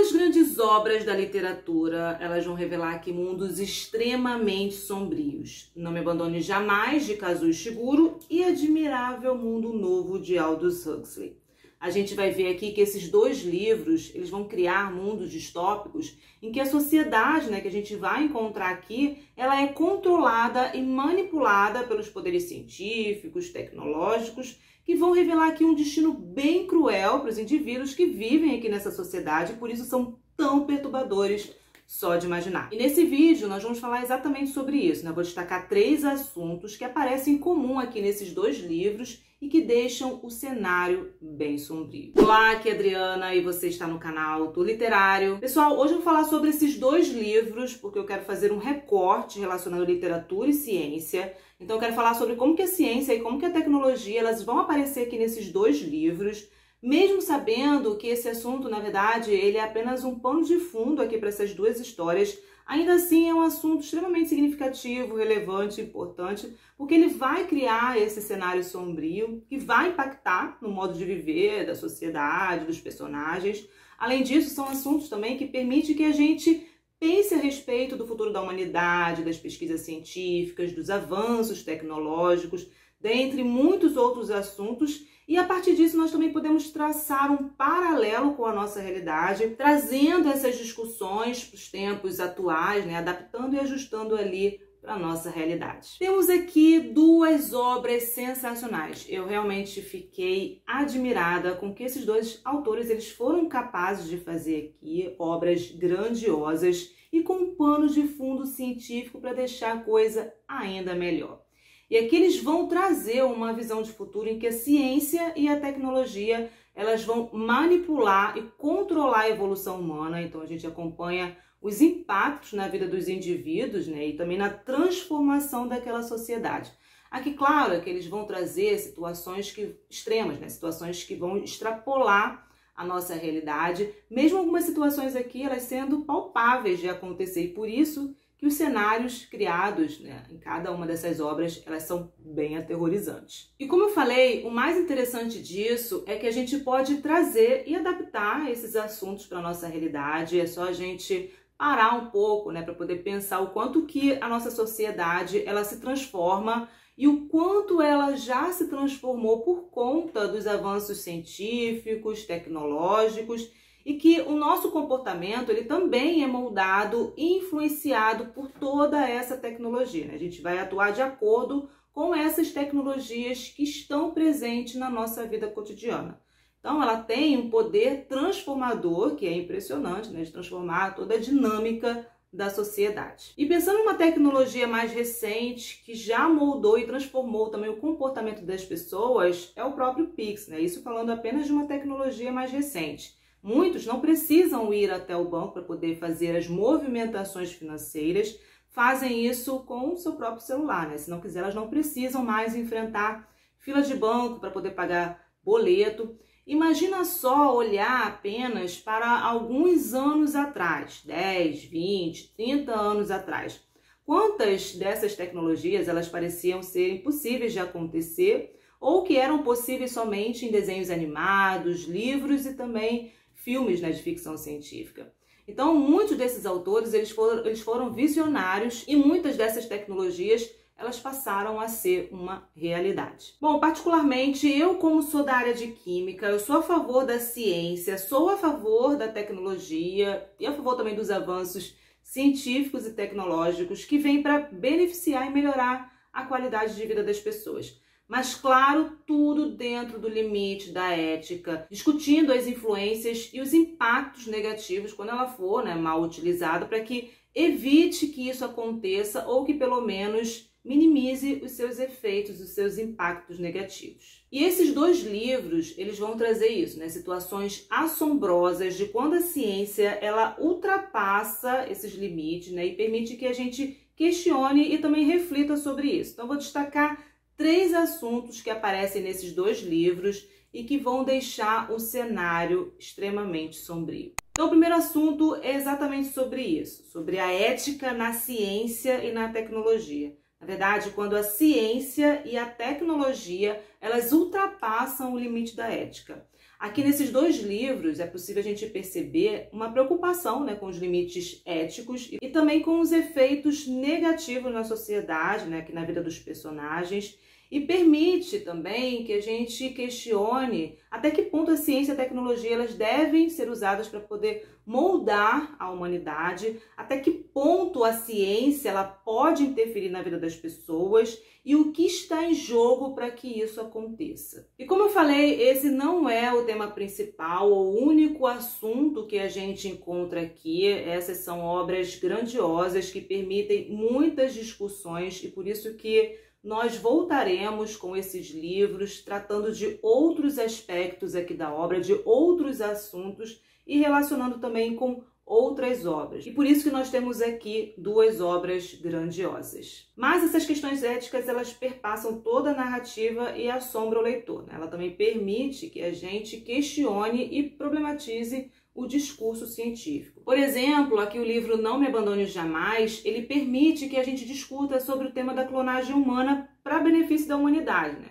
Duas grandes obras da literatura, elas vão revelar aqui mundos extremamente sombrios. Não Me Abandone Jamais, de Kazuo Ishiguro, e Admirável Mundo Novo, de Aldous Huxley. A gente vai ver aqui que esses dois livros, eles vão criar mundos distópicos em que a sociedade, que a gente vai encontrar aqui, ela é controlada e manipulada pelos poderes científicos, tecnológicos, que vão revelar aqui um destino bem cruel para os indivíduos que vivem aqui nessa sociedade e por isso são tão perturbadores só de imaginar. E nesse vídeo nós vamos falar exatamente sobre isso, Eu vou destacar 3 assuntos que aparecem em comum aqui nesses dois livros e que deixam o cenário bem sombrio. Olá, aqui é a Adriana e você está no canal do Literário. Pessoal, hoje eu vou falar sobre esses dois livros porque eu quero fazer um recorte relacionado à literatura e ciência. Então eu quero falar sobre como que a ciência e como que a tecnologia elas vão aparecer aqui nesses dois livros, mesmo sabendo que esse assunto, na verdade, ele é apenas um pano de fundo aqui para essas duas histórias. Ainda assim, é um assunto extremamente significativo, relevante, importante, porque ele vai criar esse cenário sombrio que vai impactar no modo de viver da sociedade, dos personagens. Além disso, são assuntos também que permitem que a gente pense a respeito do futuro da humanidade, das pesquisas científicas, dos avanços tecnológicos, dentre muitos outros assuntos. E a partir disso nós também podemos traçar um paralelo com a nossa realidade, trazendo essas discussões para os tempos atuais, adaptando e ajustando ali para a nossa realidade. Temos aqui duas obras sensacionais. Eu realmente fiquei admirada com que esses dois autores eles foram capazes de fazer aqui obras grandiosas e com um pano de fundo científico para deixar a coisa ainda melhor. E aqui eles vão trazer uma visão de futuro em que a ciência e a tecnologia elas vão manipular e controlar a evolução humana. Então a gente acompanha os impactos na vida dos indivíduos, e também na transformação daquela sociedade. Aqui, claro, é que eles vão trazer situações extremas, situações que vão extrapolar a nossa realidade, mesmo algumas situações aqui elas sendo palpáveis de acontecer, e por isso que os cenários criados em cada uma dessas obras, elas são bem aterrorizantes. E como eu falei, o mais interessante disso é que a gente pode trazer e adaptar esses assuntos para a nossa realidade, é só a gente parar um pouco, para poder pensar o quanto que a nossa sociedade, ela se transforma e o quanto ela já se transformou por conta dos avanços científicos, tecnológicos, e que o nosso comportamento ele também é moldado e influenciado por toda essa tecnologia. A gente vai atuar de acordo com essas tecnologias que estão presentes na nossa vida cotidiana. Então ela tem um poder transformador que é impressionante, de transformar toda a dinâmica da sociedade. E pensando em uma tecnologia mais recente que já moldou e transformou também o comportamento das pessoas, é o próprio Pix, Isso falando apenas de uma tecnologia mais recente. Muitos não precisam ir até o banco para poder fazer as movimentações financeiras, fazem isso com o seu próprio celular, Se não quiser, elas não precisam mais enfrentar fila de banco para poder pagar boleto. Imagina só olhar apenas para alguns anos atrás, 10, 20, 30 anos atrás. Quantas dessas tecnologias elas pareciam ser impossíveis de acontecer ou que eram possíveis somente em desenhos animados, livros e também filmes de ficção científica. Então, muitos desses autores eles foram visionários e muitas dessas tecnologias elas passaram a ser uma realidade. Bom, particularmente eu, como sou da área de química, eu sou a favor da ciência, sou a favor da tecnologia e a favor também dos avanços científicos e tecnológicos que vêm para beneficiar e melhorar a qualidade de vida das pessoas. Mas, claro, tudo dentro do limite da ética, discutindo as influências e os impactos negativos quando ela for mal utilizada, para que evite que isso aconteça ou que pelo menos minimize os seus efeitos, os seus impactos negativos. E esses dois livros, eles vão trazer isso, situações assombrosas de quando a ciência ela ultrapassa esses limites, e permite que a gente questione e também reflita sobre isso. Então, vou destacar 3 assuntos que aparecem nesses dois livros e que vão deixar o cenário extremamente sombrio. Então, o primeiro assunto é exatamente sobre isso, sobre a ética na ciência e na tecnologia. Na verdade, quando a ciência e a tecnologia, elas ultrapassam o limite da ética. Aqui nesses dois livros é possível a gente perceber uma preocupação, né, com os limites éticos e também com os efeitos negativos na sociedade, né, aqui na vida dos personagens, e permite também que a gente questione até que ponto a ciência e a tecnologia elas devem ser usadas para poder moldar a humanidade, até que ponto a ciência ela pode interferir na vida das pessoas e o que está em jogo para que isso aconteça. E como eu falei, esse não é o tema principal ou o único assunto que a gente encontra aqui. Essas são obras grandiosas que permitem muitas discussões e por isso que nós voltaremos com esses livros tratando de outros aspectos aqui da obra, de outros assuntos e relacionando também com outras obras. E por isso que nós temos aqui duas obras grandiosas. Mas essas questões éticas, elas perpassam toda a narrativa e assombram o leitor, né? Ela também permite que a gente questione e problematize o discurso científico. Por exemplo, aqui o livro Não Me Abandone Jamais, ele permite que a gente discuta sobre o tema da clonagem humana para benefício da humanidade, né?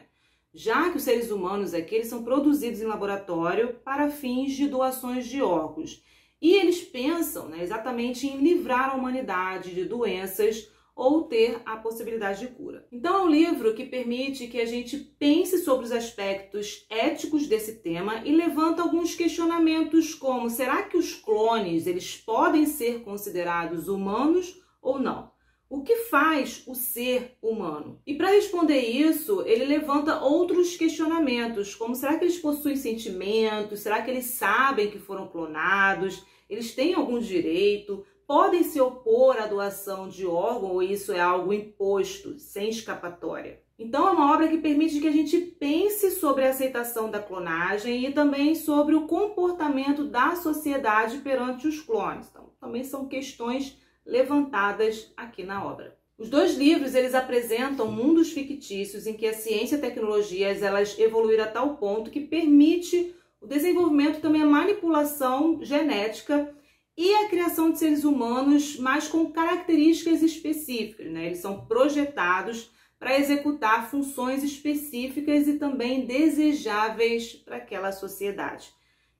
Já que os seres humanos aqui eles são produzidos em laboratório para fins de doações de órgãos. E eles pensam, né, exatamente em livrar a humanidade de doenças ou ter a possibilidade de cura. Então é um livro que permite que a gente pense sobre os aspectos éticos desse tema e levanta alguns questionamentos como: será que os clones eles podem ser considerados humanos ou não? O que faz o ser humano? E para responder isso, ele levanta outros questionamentos, como será que eles possuem sentimentos? Será que eles sabem que foram clonados? Eles têm algum direito? Podem se opor à doação de órgão ou isso é algo imposto, sem escapatória? Então é uma obra que permite que a gente pense sobre a aceitação da clonagem e também sobre o comportamento da sociedade perante os clones. Então também são questões levantadas aqui na obra. Os dois livros eles apresentam mundos fictícios em que a ciência e a tecnologia elas evoluíram a tal ponto que permite o desenvolvimento e também a manipulação genética e a criação de seres humanos, mas com características específicas, né? Eles são projetados para executar funções específicas e também desejáveis para aquela sociedade.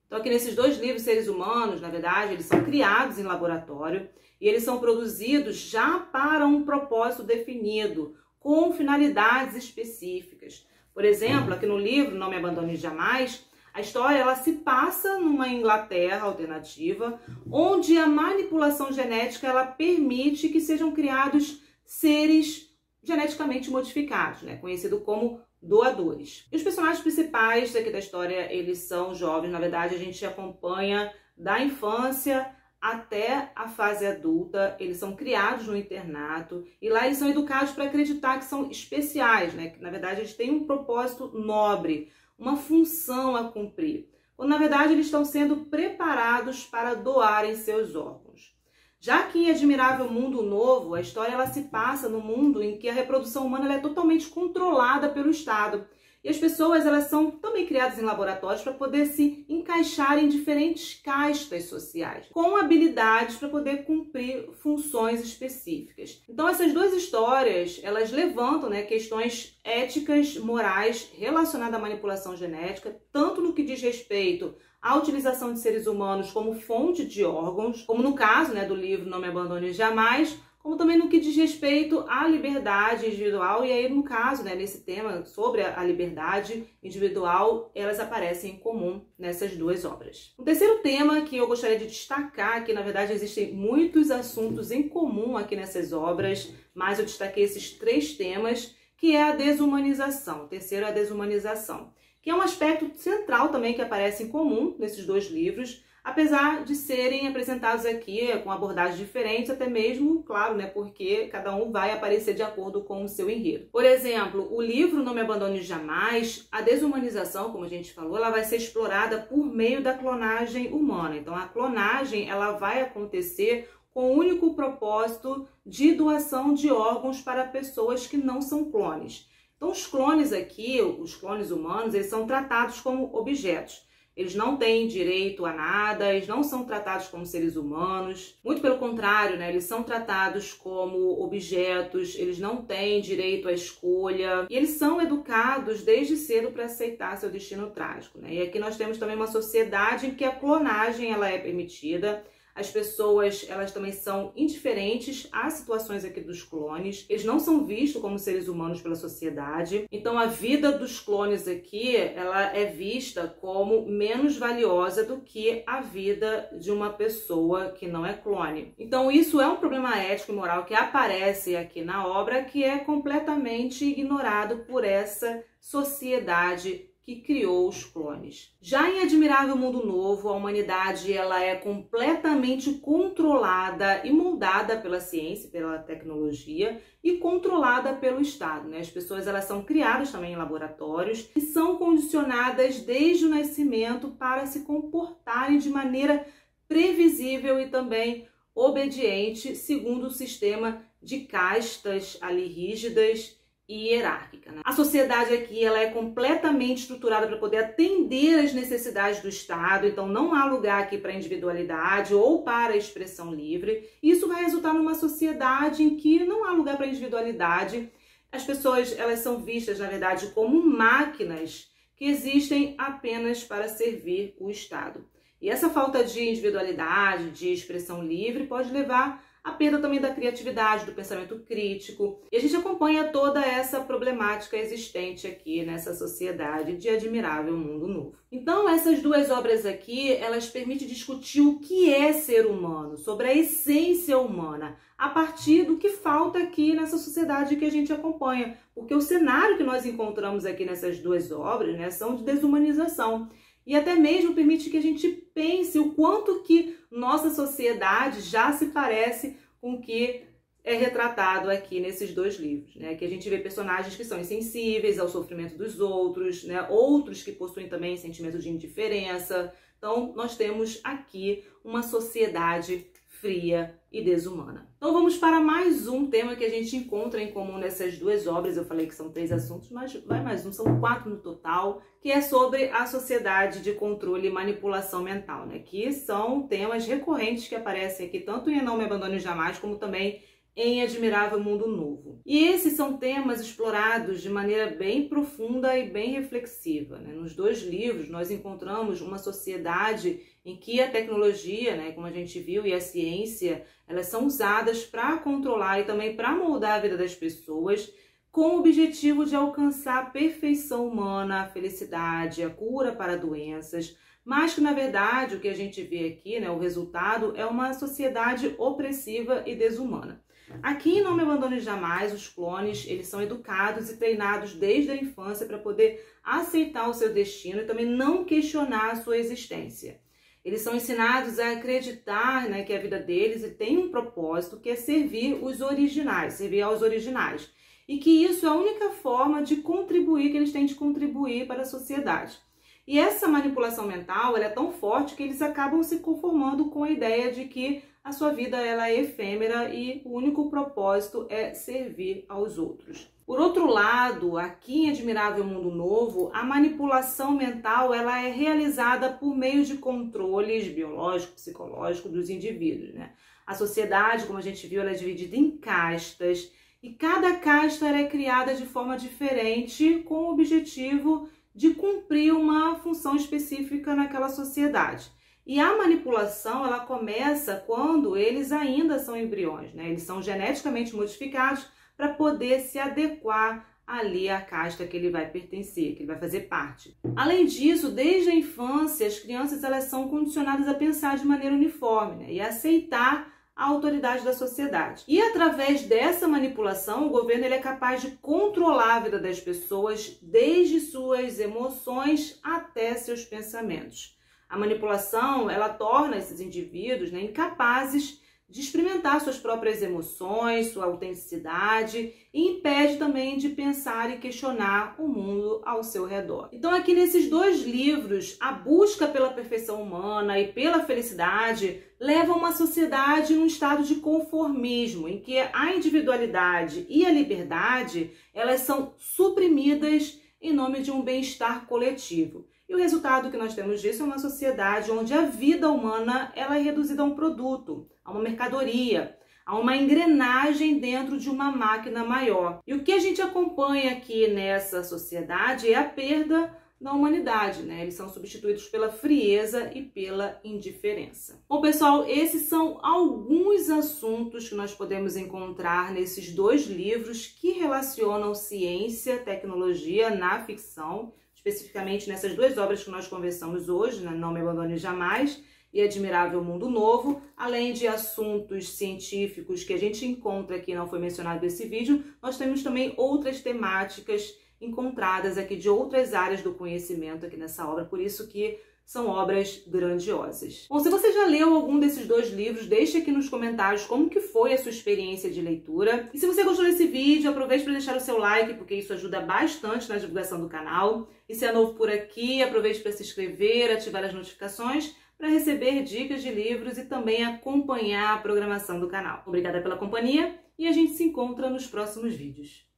Então aqui nesses dois livros, seres humanos, na verdade, eles são criados em laboratório e eles são produzidos já para um propósito definido, com finalidades específicas. Por exemplo, aqui no livro Não Me Abandone Jamais, a história ela se passa numa Inglaterra alternativa, onde a manipulação genética ela permite que sejam criados seres geneticamente modificados, né? Conhecido como doadores. E os personagens principais aqui da história, eles são jovens, na verdade a gente acompanha da infância até a fase adulta, eles são criados no internato e lá eles são educados para acreditar que são especiais, né? Que na verdade eles têm um propósito nobre, uma função a cumprir, quando na verdade eles estão sendo preparados para doarem seus órgãos. Já que em Admirável Mundo Novo, a história ela se passa no mundo em que a reprodução humana ela é totalmente controlada pelo Estado. E as pessoas elas são também criadas em laboratórios para poder se encaixar em diferentes castas sociais, com habilidades para poder cumprir funções específicas. Então essas duas histórias, elas levantam, né, questões éticas, morais relacionadas à manipulação genética, tanto no que diz respeito à utilização de seres humanos como fonte de órgãos, como no caso, né, do livro Não Me Abandone Jamais, como também no que diz respeito à liberdade individual, e aí no caso, né, nesse tema sobre a liberdade individual, elas aparecem em comum nessas duas obras. O terceiro tema que eu gostaria de destacar, que na verdade existem muitos assuntos em comum aqui nessas obras, mas eu destaquei esses três temas, que é a desumanização. O terceiro é a desumanização, que é um aspecto central também que aparece em comum nesses dois livros, apesar de serem apresentados aqui com abordagens diferentes, até mesmo, claro, né, porque cada um vai aparecer de acordo com o seu enredo. Por exemplo, o livro Não Me Abandone Jamais, a desumanização, como a gente falou, ela vai ser explorada por meio da clonagem humana. Então, a clonagem ela vai acontecer com o único propósito de doação de órgãos para pessoas que não são clones. Então, os clones aqui, os clones humanos, eles são tratados como objetos. Eles não têm direito a nada, eles não são tratados como seres humanos. Muito pelo contrário, né? Eles são tratados como objetos, eles não têm direito à escolha. E eles são educados desde cedo para aceitar seu destino trágico, né? E aqui nós temos também uma sociedade em que a clonagem ela é permitida. As pessoas, elas também são indiferentes às situações aqui dos clones. Eles não são vistos como seres humanos pela sociedade. Então, a vida dos clones aqui, ela é vista como menos valiosa do que a vida de uma pessoa que não é clone. Então, isso é um problema ético e moral que aparece aqui na obra, que é completamente ignorado por essa sociedade que criou os clones. Já em Admirável Mundo Novo, a humanidade ela é completamente controlada e moldada pela ciência, pela tecnologia e controlada pelo Estado, né? As pessoas elas são criadas também em laboratórios e são condicionadas desde o nascimento para se comportarem de maneira previsível e também obediente, segundo o sistema de castas ali rígidas e hierárquica, né? A sociedade aqui ela é completamente estruturada para poder atender às necessidades do Estado, então não há lugar aqui para individualidade ou para a expressão livre. Isso vai resultar numa sociedade em que não há lugar para individualidade. As pessoas elas são vistas, na verdade, como máquinas que existem apenas para servir o Estado. E essa falta de individualidade, de expressão livre, pode levar a perda também da criatividade, do pensamento crítico. E a gente acompanha toda essa problemática existente aqui nessa sociedade de Admirável Mundo Novo. Então, essas duas obras aqui, elas permitem discutir o que é ser humano, sobre a essência humana, a partir do que falta aqui nessa sociedade que a gente acompanha. Porque o cenário que nós encontramos aqui nessas duas obras, né, são de desumanização. E até mesmo permite que a gente pense o quanto que nossa sociedade já se parece com o que é retratado aqui nesses dois livros, né? Que a gente vê personagens que são insensíveis ao sofrimento dos outros, né? Outros que possuem também sentimento de indiferença. Então, nós temos aqui uma sociedade fria e desumana. Então vamos para mais um tema que a gente encontra em comum nessas duas obras. Eu falei que são 3 assuntos, mas vai mais um, são 4 no total, que é sobre a sociedade de controle e manipulação mental, né? Que são temas recorrentes que aparecem aqui tanto em Não Me Abandone Jamais, como também em Admirável Mundo Novo. E esses são temas explorados de maneira bem profunda e bem reflexiva, né? Nos dois livros nós encontramos uma sociedade em que a tecnologia, né, como a gente viu, e a ciência, elas são usadas para controlar e também para moldar a vida das pessoas, com o objetivo de alcançar a perfeição humana, a felicidade, a cura para doenças, mas que, na verdade, o que a gente vê aqui, né, o resultado é uma sociedade opressiva e desumana. Aqui em Não Me Abandone Jamais, os clones, eles são educados e treinados desde a infância para poder aceitar o seu destino e também não questionar a sua existência. Eles são ensinados a acreditar, né, que a vida deles tem um propósito, que é servir os originais, servir aos originais. E que isso é a única forma de contribuir, que eles têm de contribuir para a sociedade. E essa manipulação mental ela é tão forte que eles acabam se conformando com a ideia de que a sua vida ela é efêmera e o único propósito é servir aos outros. Por outro lado, aqui em Admirável Mundo Novo, a manipulação mental ela é realizada por meio de controles biológicos, psicológicos dos indivíduos, né? A sociedade, como a gente viu, ela é dividida em castas e cada casta ela é criada de forma diferente com o objetivo de cumprir uma função específica naquela sociedade. E a manipulação ela começa quando eles ainda são embriões, né? Eles são geneticamente modificados para poder se adequar ali à casta que ele vai pertencer, que ele vai fazer parte. Além disso, desde a infância, as crianças elas são condicionadas a pensar de maneira uniforme, né? E a aceitar a autoridade da sociedade. E através dessa manipulação, o governo ele é capaz de controlar a vida das pessoas, desde suas emoções até seus pensamentos. A manipulação, ela torna esses indivíduos, né, incapazes de experimentar suas próprias emoções, sua autenticidade e impede também de pensar e questionar o mundo ao seu redor. Então aqui nesses dois livros, a busca pela perfeição humana e pela felicidade leva a uma sociedade num estado de conformismo, em que a individualidade e a liberdade, elas são suprimidas em nome de um bem-estar coletivo. E o resultado que nós temos disso é uma sociedade onde a vida humana ela é reduzida a um produto, a uma mercadoria, a uma engrenagem dentro de uma máquina maior. E o que a gente acompanha aqui nessa sociedade é a perda da humanidade, né? Eles são substituídos pela frieza e pela indiferença. Bom, pessoal, esses são alguns assuntos que nós podemos encontrar nesses dois livros que relacionam ciência, tecnologia na ficção, especificamente nessas duas obras que nós conversamos hoje, né? Não Me Abandone Jamais e Admirável Mundo Novo, além de assuntos científicos que a gente encontra aqui, não foi mencionado nesse vídeo, nós temos também outras temáticas encontradas aqui de outras áreas do conhecimento aqui nessa obra, por isso que são obras grandiosas. Bom, se você já leu algum desses dois livros, deixe aqui nos comentários como que foi a sua experiência de leitura. E se você gostou desse vídeo, aproveite para deixar o seu like, porque isso ajuda bastante na divulgação do canal. E se é novo por aqui, aproveite para se inscrever, ativar as notificações, para receber dicas de livros e também acompanhar a programação do canal. Obrigada pela companhia e a gente se encontra nos próximos vídeos.